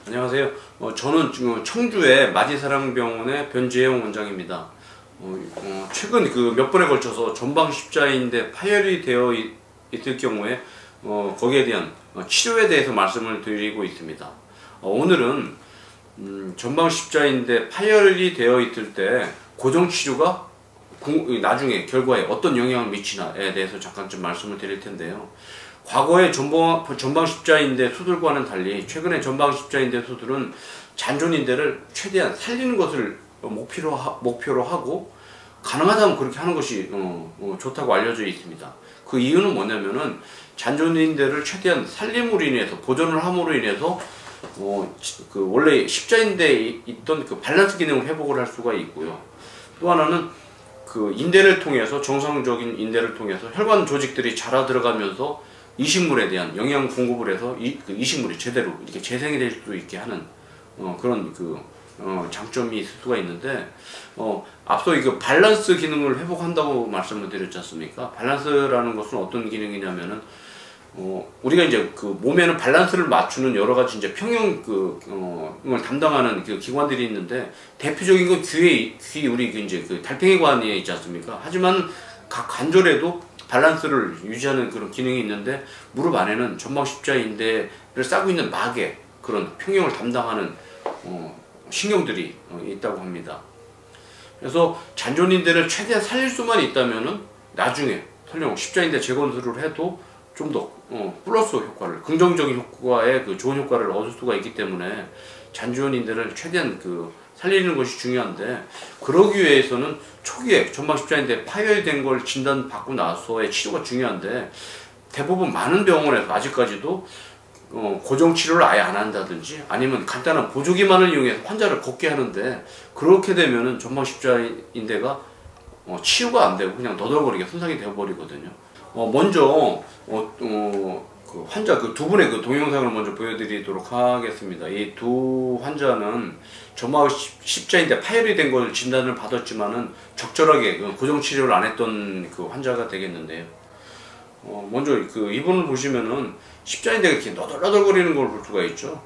안녕하세요. 저는 지금 청주의 마지사랑병원의 변재영 원장입니다. 최근 몇 번에 걸쳐서 전방 십자인대 파열이 되어 있을 경우에 거기에 대한 치료에 대해서 말씀을 드리고 있습니다. 오늘은 전방 십자인대 파열이 되어 있을 때 고정치료가 나중에 결과에 어떤 영향을 미치나에 대해서 잠깐 좀 말씀을 드릴 텐데요. 과거의 전방 십자인대 수술과는 달리 최근의 전방 십자인대 수술은 잔존인대를 최대한 살리는 것을 목표로 하고 가능하다면 그렇게 하는 것이 좋다고 알려져 있습니다. 그 이유는 뭐냐면은 잔존인대를 최대한 살림으로 인해서 보존을 함으로 인해서 원래 십자인대에 있던 그 밸런스 기능을 회복을 할 수가 있고요. 또 하나는 그 인대를 통해서 정상적인 인대를 통해서 혈관 조직들이 자라 들어가면서 이식물에 대한 영양 공급을 해서 그 이식물이 제대로 이렇게 재생이 될 수 있게 하는 그런 장점이 있을 수가 있는데 앞서 이 밸런스 기능을 회복한다고 말씀을 드렸지 않습니까? 밸런스라는 것은 어떤 기능이냐면은 우리가 이제 그 몸에는 밸런스를 맞추는 여러 가지 이제 평형 을 담당하는 그 기관들이 있는데 대표적인 건 귀 우리 이제 그 달팽이관에 있지 않습니까? 하지만 각 관절에도 밸런스를 유지하는 그런 기능이 있는데 무릎 안에는 전방 십자인대를 싸고 있는 막의 그런 평형을 담당하는 신경들이 있다고 합니다. 그래서 잔존인대를 최대한 살릴 수만 있다면은 나중에 설령 십자인대 재건술을 해도 좀 더 플러스 효과를, 긍정적인 효과에 좋은 효과를 얻을 수가 있기 때문에 잔존인대를 최대한 살리는 것이 중요한데, 그러기 위해서는 초기에 전방 십자인대 파열된 걸 진단받고 나서의 치료가 중요한데, 대부분 많은 병원에서 아직까지도 고정 치료를 아예 안 한다든지 아니면 간단한 보조기만을 이용해서 환자를 걷게 하는데, 그렇게 되면은 전방 십자인대가 치유가 안 되고 그냥 너덜거리게 손상이 되어 버리거든요. 먼저 그 환자 두 분의 동영상을 먼저 보여드리도록 하겠습니다. 이 두 환자는 전방 십자인대 파열이 된 걸 진단을 받았지만은 적절하게 고정 치료를 안 했던 환자가 되겠는데요. 먼저 이분을 보시면은 십자인대가 이렇게 너덜너덜거리는 걸 볼 수가 있죠.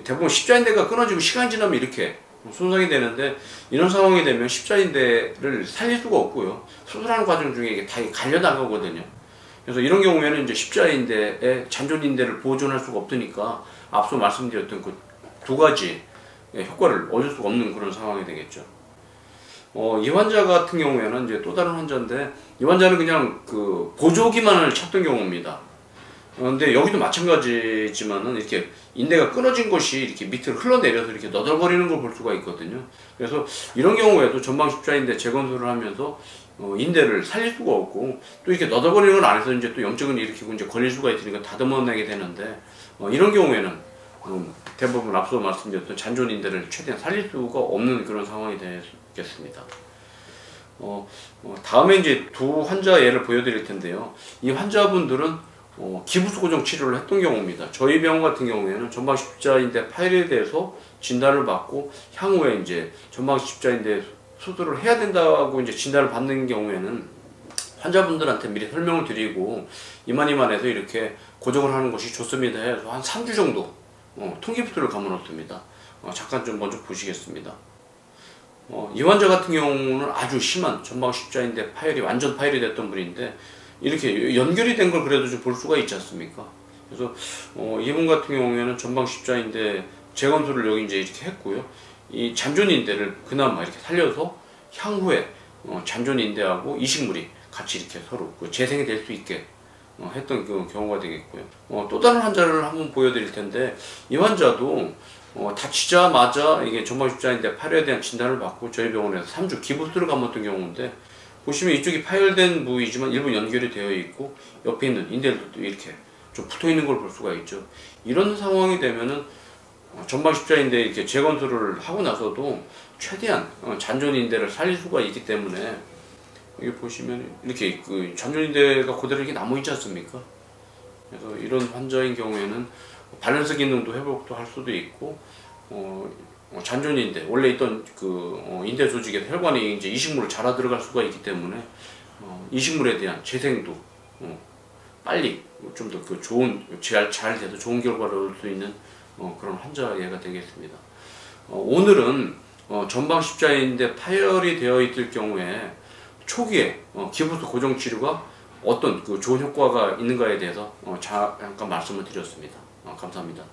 대부분 십자인대가 끊어지고 시간이 지나면 이렇게 손상이 되는데, 이런 상황이 되면 십자인대를 살릴 수가 없고요. 수술하는 과정 중에 이게 다 갈려 나가거든요. 그래서 이런 경우에는 이제 십자인대에 잔존인대를 보존할 수가 없으니까 앞서 말씀드렸던 그 두 가지 효과를 얻을 수가 없는 그런 상황이 되겠죠. 이 환자 같은 경우에는 이제 또 다른 환자인데, 이 환자는 그냥 보조기만을 찾던 경우입니다. 근데 여기도 마찬가지지만은 이렇게 인대가 끊어진 것이 이렇게 밑으로 흘러내려서 이렇게 너덜거리는 걸 볼 수가 있거든요. 그래서 이런 경우에도 전방 십자인대 재건술을 하면서 인대를 살릴 수가 없고, 또 이렇게 너덜거리는 걸 안 해서 이제 또 염증을 일으키고 이제 걸릴 수가 있으니까 다듬어내게 되는데, 이런 경우에는 대부분 앞서 말씀드렸던 잔존인대를 최대한 살릴 수가 없는 그런 상황이 되겠습니다. 다음에 이제 두 환자 예를 보여드릴 텐데요. 이 환자분들은 기부수 고정 치료를 했던 경우입니다. 저희 병원 같은 경우에는 전방 십자인대 파열에 대해서 진단을 받고 향후에 이제 전방 십자인대 수술을 해야 된다고 이제 진단을 받는 경우에는 환자분들한테 미리 설명을 드리고 이만해서 이렇게 고정을 하는 것이 좋습니다 해서 한 3주 정도 통기부수를 감아놓습니다. 잠깐 좀 먼저 보시겠습니다. 이 환자 같은 경우는 아주 심한 전방 십자인대 파열이 완전 파열이 됐던 분인데, 이렇게 연결이 된 걸 그래도 좀 볼 수가 있지 않습니까? 그래서 이분 같은 경우에는 전방 십자인대 재건술을 여기 이제 이렇게 했고요. 이 잔존인대를 그나마 이렇게 살려서 향후에 잔존인대하고 이식물이 같이 이렇게 서로 재생이 될 수 있게 했던 경우가 되겠고요. 또 다른 환자를 한번 보여드릴 텐데, 이 환자도 다치자마자 이게 전방 십자인대 파열에 대한 진단을 받고 저희 병원에서 3주 기부수를 감았던 경우인데, 보시면 이쪽이 파열된 부위지만 일부 연결이 되어 있고 옆에 있는 인대들도 이렇게 좀 붙어 있는 걸 볼 수가 있죠. 이런 상황이 되면은 전방 십자인대 이렇게 재건술을 하고 나서도 최대한 잔존인대를 살릴 수가 있기 때문에, 여기 보시면 이렇게 잔존인대가 그대로 이렇게 남아 있지 않습니까? 그래서 이런 환자인 경우에는 밸런스 기능도 회복도 할 수도 있고, 잔존인대 원래 있던 인대 조직에 혈관에 이제 이식물을 자라 들어갈 수가 있기 때문에 이식물에 대한 재생도 빨리 좀 더 좋은 잘 돼서 좋은 결과를 얻을 수 있는 그런 환자 예가 되겠습니다. 오늘은 전방 십자인대 파열이 되어 있을 경우에 초기에 기부수 고정 치료가 어떤 그 좋은 효과가 있는가에 대해서 잠깐 말씀을 드렸습니다. 감사합니다.